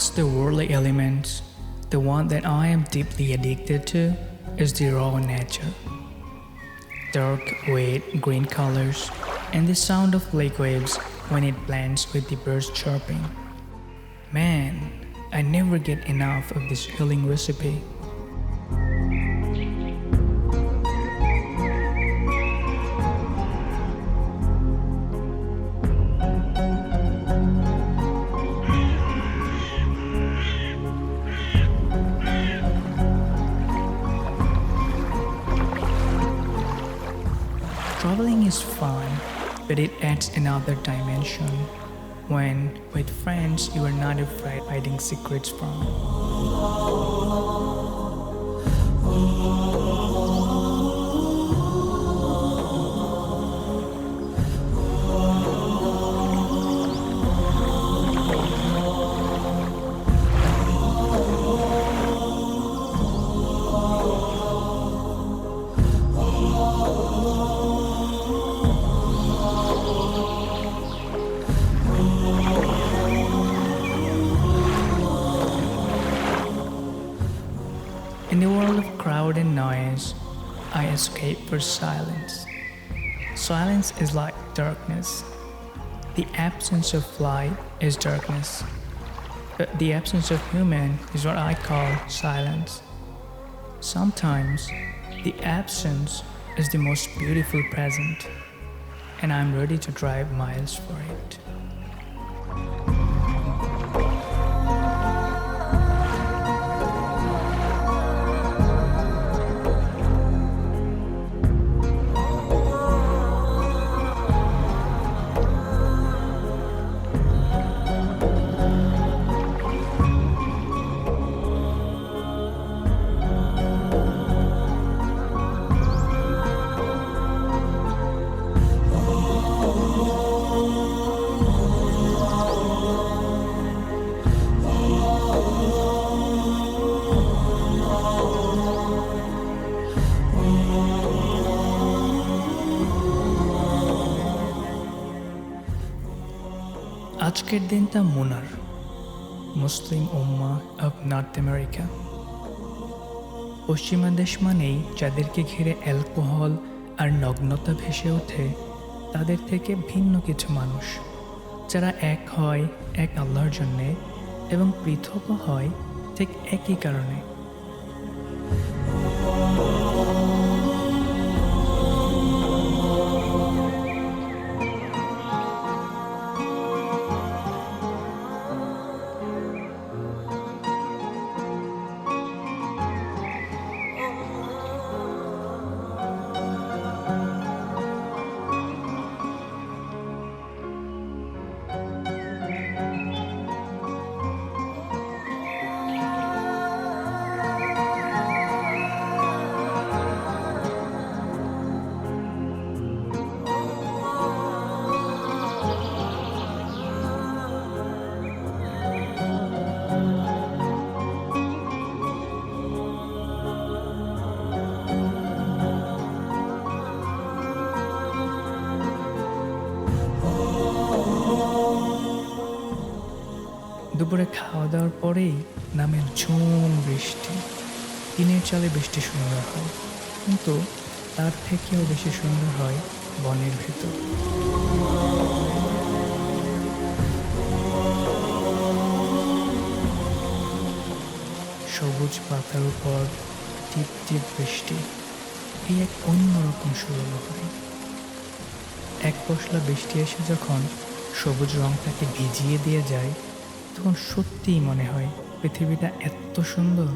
Past the worldly elements, the one that I am deeply addicted to is the raw nature. Dark, wet, green colors, and the sound of lake waves when it blends with the birds chirping. Man, I never get enough of this healing recipe. Traveling is fun, but it adds another dimension when, with friends, you are not afraid of hiding secrets from. In the world of crowd and noise, I escape for silence. Silence is like darkness. The absence of light is darkness. But the absence of human is what I call silence. Sometimes the absence is the most beautiful present, and I'm ready to drive miles for it. আজকের দিনটা মুনার, মুসলিম উম্মাহ of north America. পশ্চিমা দেশ মানেই যাদেরকে ঘিরে alcohol আর নগ্নতা ভেসে ওঠে, তাদের থেকে ভিন্ন কিছু মানুষ, যারা এক হয় এক আল্লাহর জন্যে এবং পৃথকও হয় ঠিক একই কারণে। দুপুরে খাওয়া দাওয়ার পরেই নামে ঝুম বৃষ্টি। টিনের চালে বৃষ্টি সুন্দর হয়, কিন্তু তার থেকেও বেশি সুন্দর হয় বনের ভেতর। সবুজ পাতার উপর টিপ টিপ বৃষ্টি, এই এক অন্যরকম সুলভ হয়। এক পশলা বৃষ্টি এসে যখন সবুজ রংটাকে ভিজিয়ে দিয়ে যায়, তখন সত্যিই মনে হয় পৃথিবীটা এত সুন্দর।